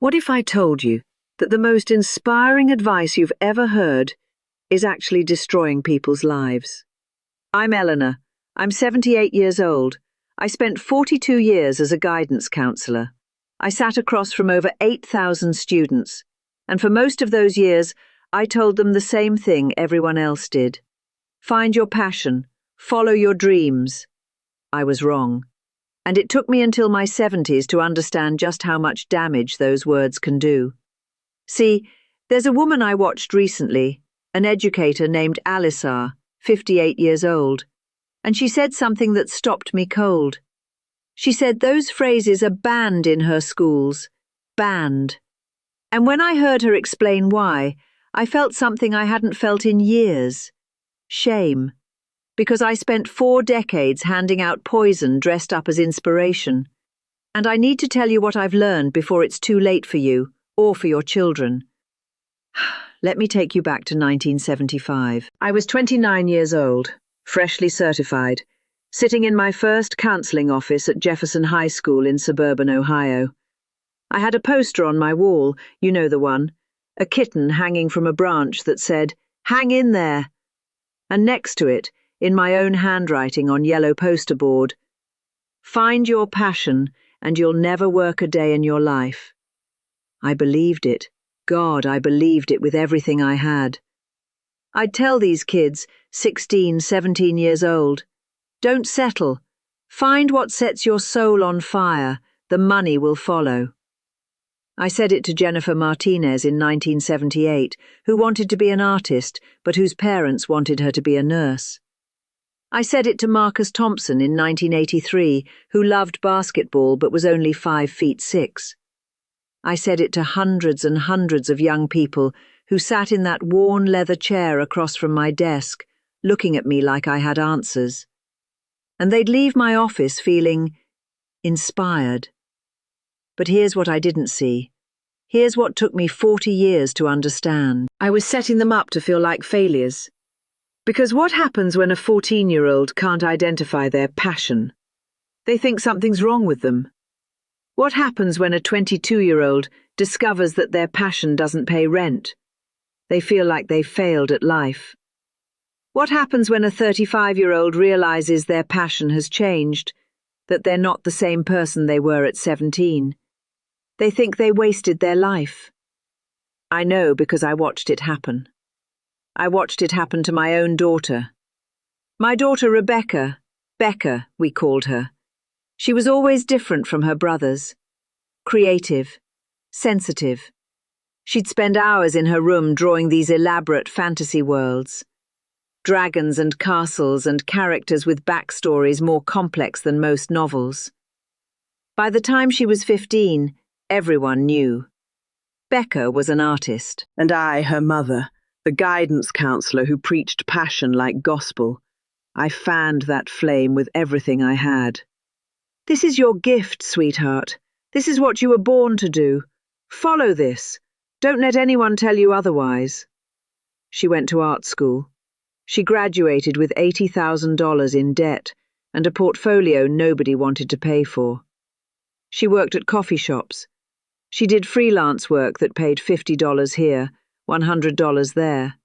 What if I told you that the most inspiring advice you've ever heard is actually destroying people's lives? I'm Eleanor. I'm 78 years old. I spent 42 years as a guidance counsellor. I sat across from over 8,000 students, and for most of those years, I told them the same thing everyone else did. Find your passion. Follow your dreams. I was wrong. And it took me until my 70s to understand just how much damage those words can do. See, there's a woman I watched recently, an educator named Alisar, 58 years old, and she said something that stopped me cold. She said those phrases are banned in her schools. Banned. And when I heard her explain why, I felt something I hadn't felt in years. Shame. Because I spent 4 decades handing out poison dressed up as inspiration. And I need to tell you what I've learned before it's too late for you, or for your children. Let me take you back to 1975. I was 29 years old, freshly certified, sitting in my first counseling office at Jefferson High School in suburban Ohio. I had a poster on my wall, you know the one, a kitten hanging from a branch that said, "Hang in there." And next to it, in my own handwriting on yellow poster board, "Find your passion and you'll never work a day in your life." I believed it. God, I believed it with everything I had. I'd tell these kids, 16, 17 years old, don't settle. Find what sets your soul on fire. The money will follow. I said it to Jennifer Martinez in 1978, who wanted to be an artist, but whose parents wanted her to be a nurse. I said it to Marcus Thompson in 1983, who loved basketball but was only 5'6". I said it to hundreds and hundreds of young people who sat in that worn leather chair across from my desk, looking at me like I had answers. And they'd leave my office feeling inspired. But here's what I didn't see. Here's what took me 40 years to understand. I was setting them up to feel like failures. Because what happens when a 14-year-old can't identify their passion? They think something's wrong with them. What happens when a 22-year-old discovers that their passion doesn't pay rent? They feel like they've failed at life. What happens when a 35-year-old realizes their passion has changed, that they're not the same person they were at 17? They think they wasted their life. I know because I watched it happen. I watched it happen to my own daughter. My daughter Rebecca, Becca, we called her. She was always different from her brothers. Creative, sensitive. She'd spend hours in her room drawing these elaborate fantasy worlds. Dragons and castles and characters with backstories more complex than most novels. By the time she was 15, everyone knew. Becca was an artist. And I, her mother, the guidance counsellor who preached passion like gospel, I fanned that flame with everything I had. "This is your gift, sweetheart. This is what you were born to do. Follow this. Don't let anyone tell you otherwise." She went to art school. She graduated with $80,000 in debt and a portfolio nobody wanted to pay for. She worked at coffee shops. She did freelance work that paid $50 here, $100 there.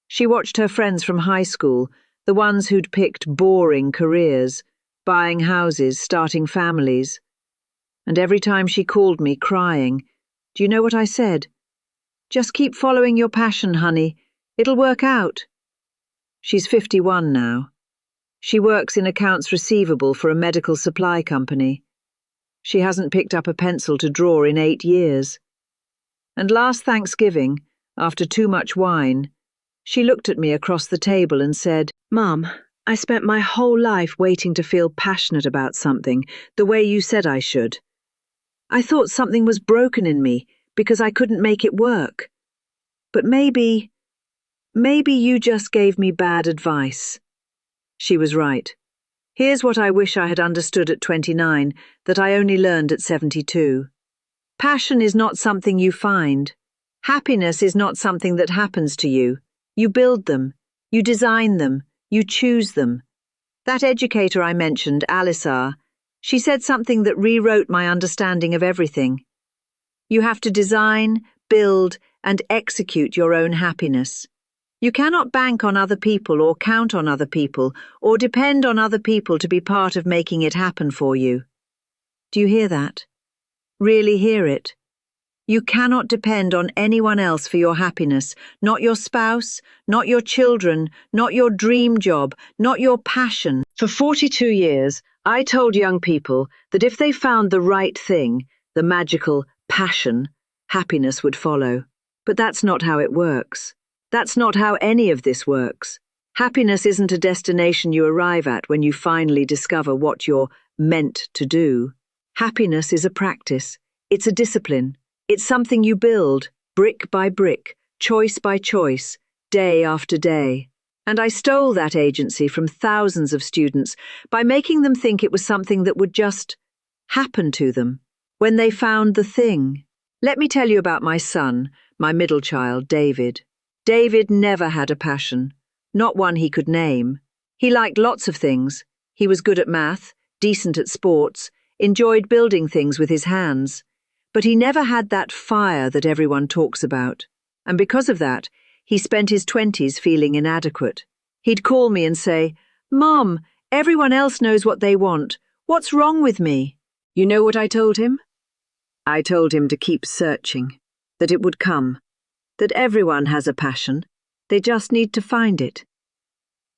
She watched her friends from high school, the ones who'd picked boring careers, buying houses, starting families. And every time she called me crying, do you know what I said? "Just keep following your passion, honey. It'll work out." She's 51 now. She works in accounts receivable for a medical supply company. She hasn't picked up a pencil to draw in 8 years. And last Thanksgiving, after too much wine, she looked at me across the table and said, "Mum, I spent my whole life waiting to feel passionate about something, the way you said I should. I thought something was broken in me because I couldn't make it work. But maybe you just gave me bad advice." She was right. Here's what I wish I had understood at 29 that I only learned at 72. Passion is not something you find. Happiness is not something that happens to you. You build them. You design them. You choose them. That educator I mentioned, Alisar, she said something that rewrote my understanding of everything. You have to design, build, and execute your own happiness. You cannot bank on other people or count on other people or depend on other people to be part of making it happen for you. Do you hear that? Really hear it? You cannot depend on anyone else for your happiness, not your spouse, not your children, not your dream job, not your passion. For 42 years, I told young people that if they found the right thing, the magical passion, happiness would follow. But that's not how it works. That's not how any of this works. Happiness isn't a destination you arrive at when you finally discover what you're meant to do. Happiness is a practice. It's a discipline. It's something you build, brick by brick, choice by choice, day after day. And I stole that agency from thousands of students by making them think it was something that would just happen to them when they found the thing. Let me tell you about my son, my middle child, David. David never had a passion, not one he could name. He liked lots of things. He was good at math, decent at sports, enjoyed building things with his hands. But he never had that fire that everyone talks about. And because of that, he spent his 20s feeling inadequate. He'd call me and say, "Mom, everyone else knows what they want. What's wrong with me?" You know what I told him? I told him to keep searching, that it would come, that everyone has a passion. They just need to find it.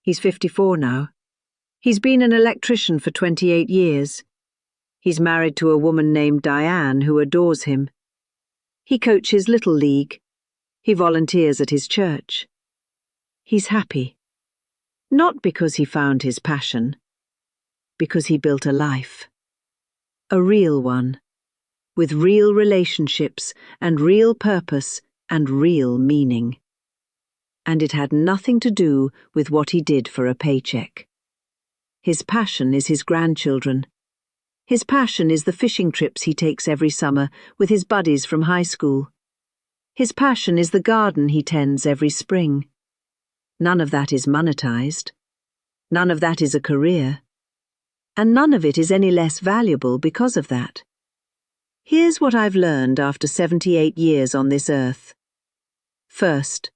He's 54 now. He's been an electrician for 28 years. He's married to a woman named Diane who adores him. He coaches Little League. He volunteers at his church. He's happy. Not because he found his passion, because he built a life. A real one, with real relationships and real purpose and real meaning. And it had nothing to do with what he did for a paycheck. His passion is his grandchildren. His passion is the fishing trips he takes every summer with his buddies from high school. His passion is the garden he tends every spring. None of that is monetized. None of that is a career. And none of it is any less valuable because of that. Here's what I've learned after 78 years on this earth. First,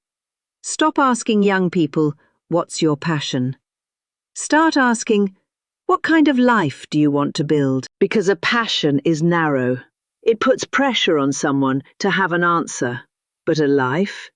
stop asking young people, "What's your passion?" Start asking, "What kind of life do you want to build?" Because a passion is narrow. It puts pressure on someone to have an answer. But a life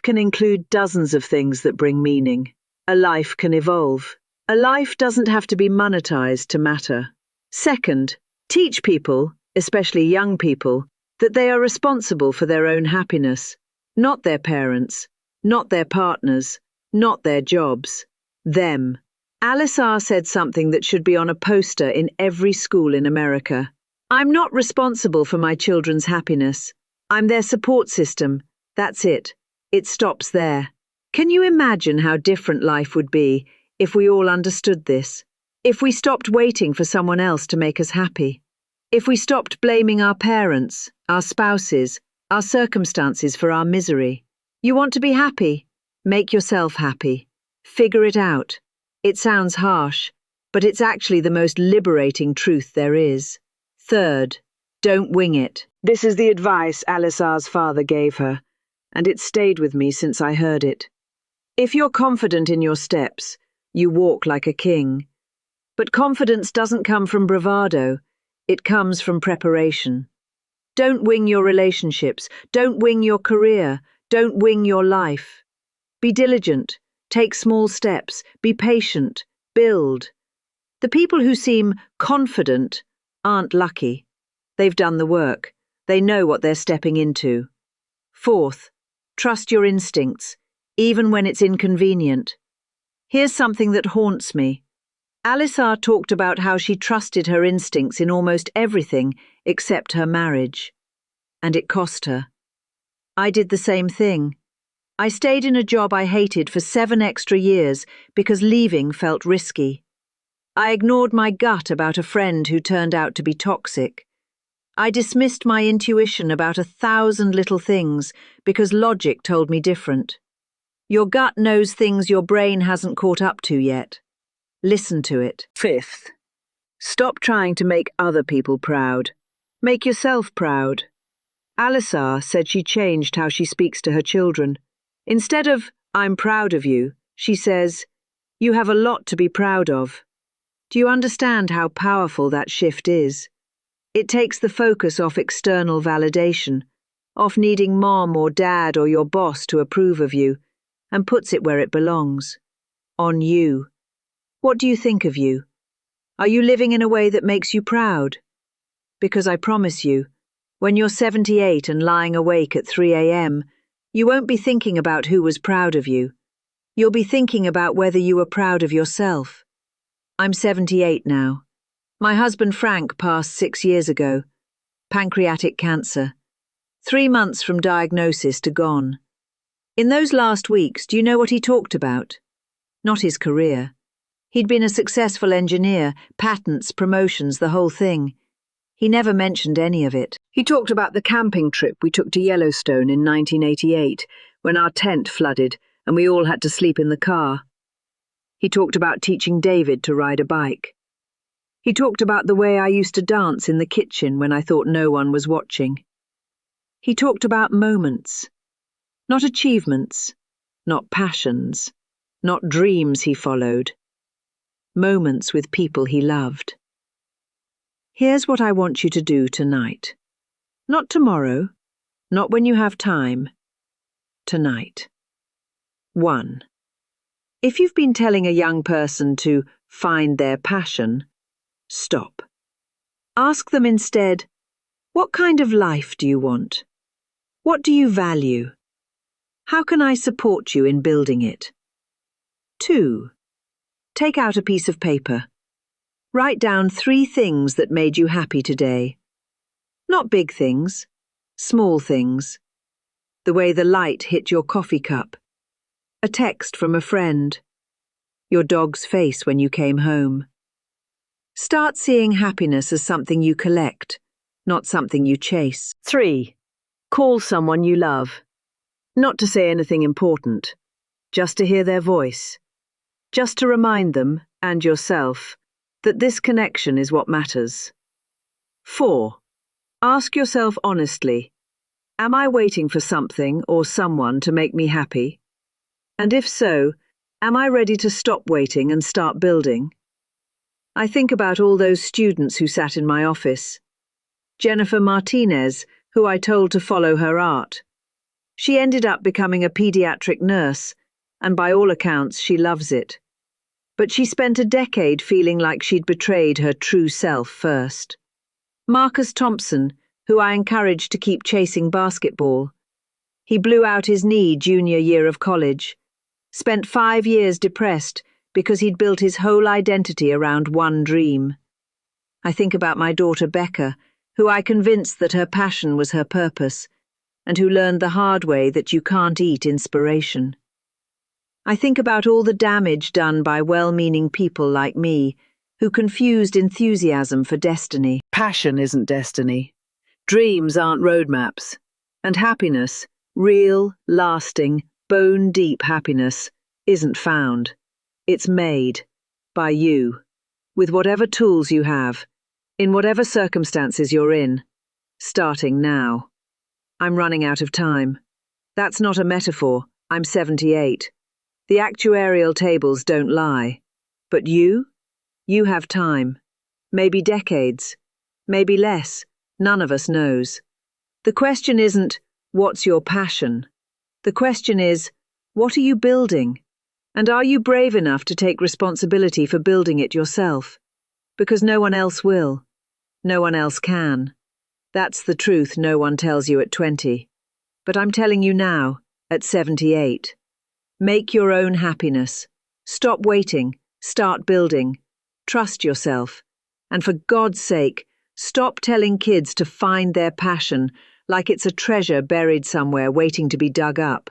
can include dozens of things that bring meaning. A life can evolve. A life doesn't have to be monetized to matter. Second, teach people, especially young people, that they are responsible for their own happiness. Not their parents, not their partners, not their jobs. Them. Alice R. said something that should be on a poster in every school in America. "I'm not responsible for my children's happiness. I'm their support system. That's it. It stops there." Can you imagine how different life would be if we all understood this? If we stopped waiting for someone else to make us happy? If we stopped blaming our parents, our spouses, our circumstances for our misery? You want to be happy? Make yourself happy. Figure it out. It sounds harsh, but it's actually the most liberating truth there is. Third, don't wing it. This is the advice Alice R.'s father gave her, and it's stayed with me since I heard it. If you're confident in your steps, you walk like a king. But confidence doesn't come from bravado, it comes from preparation. Don't wing your relationships, don't wing your career, don't wing your life. Be diligent. Take small steps, be patient, build. The people who seem confident aren't lucky. They've done the work. They know what they're stepping into. Fourth, trust your instincts, even when it's inconvenient. Here's something that haunts me. Alice R. talked about how she trusted her instincts in almost everything except her marriage. And it cost her. I did the same thing. I stayed in a job I hated for 7 extra years because leaving felt risky. I ignored my gut about a friend who turned out to be toxic. I dismissed my intuition about 1,000 little things because logic told me different. Your gut knows things your brain hasn't caught up to yet. Listen to it. Fifth, stop trying to make other people proud. Make yourself proud. Alisar said she changed how she speaks to her children. Instead of, "I'm proud of you," she says, "You have a lot to be proud of." Do you understand how powerful that shift is? It takes the focus off external validation, off needing mom or dad or your boss to approve of you, and puts it where it belongs. On you. What do you think of you? Are you living in a way that makes you proud? Because I promise you, when you're 78 and lying awake at 3 a.m., you won't be thinking about who was proud of you. You'll be thinking about whether you were proud of yourself. I'm 78 now. My husband Frank passed 6 years ago. Pancreatic cancer. 3 months from diagnosis to gone. In those last weeks, do you know what he talked about? Not his career. He'd been a successful engineer, patents, promotions, the whole thing. He never mentioned any of it. He talked about the camping trip we took to Yellowstone in 1988, when our tent flooded and we all had to sleep in the car. He talked about teaching David to ride a bike. He talked about the way I used to dance in the kitchen when I thought no one was watching. He talked about moments, not achievements, not passions, not dreams he followed. Moments with people he loved. Here's what I want you to do tonight. Not tomorrow, not when you have time. Tonight. 1. If you've been telling a young person to find their passion, stop. Ask them instead, what kind of life do you want? What do you value? How can I support you in building it? 2. Take out a piece of paper. Write down 3 things that made you happy today. Not big things, small things. The way the light hit your coffee cup. A text from a friend. Your dog's face when you came home. Start seeing happiness as something you collect, not something you chase. 3. Call someone you love. Not to say anything important, just to hear their voice. Just to remind them, and yourself, that this connection is what matters. 4. Ask yourself honestly, am I waiting for something or someone to make me happy? And if so, am I ready to stop waiting and start building? I think about all those students who sat in my office. Jennifer Martinez, who I told to follow her art. She ended up becoming a pediatric nurse, and by all accounts she loves it. But she spent a decade feeling like she'd betrayed her true self first. Marcus Thompson, who I encouraged to keep chasing basketball. He blew out his knee junior year of college. Spent 5 years depressed because he'd built his whole identity around one dream. I think about my daughter Becca, who I convinced that her passion was her purpose, and who learned the hard way that you can't eat inspiration. I think about all the damage done by well-meaning people like me, who confused enthusiasm for destiny. Passion isn't destiny. Dreams aren't roadmaps. And happiness, real, lasting, bone-deep happiness, isn't found. It's made. By you. With whatever tools you have. In whatever circumstances you're in. Starting now. I'm running out of time. That's not a metaphor. I'm 78. The actuarial tables don't lie. But you? You have time. Maybe decades. Maybe less. None of us knows. The question isn't, what's your passion? The question is, what are you building? And are you brave enough to take responsibility for building it yourself? Because no one else will. No one else can. That's the truth no one tells you at 20. But I'm telling you now, at 78. Make your own happiness. Stop waiting. Start building. Trust yourself. And for God's sake, stop telling kids to find their passion like it's a treasure buried somewhere waiting to be dug up.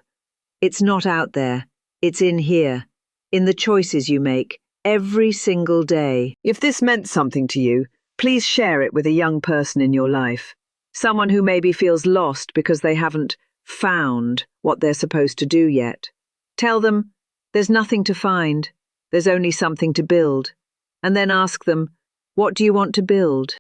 It's not out there. It's in here. In the choices you make, every single day. If this meant something to you, please share it with a young person in your life. Someone who maybe feels lost because they haven't found what they're supposed to do yet. Tell them, there's nothing to find, there's only something to build. And then ask them, what do you want to build?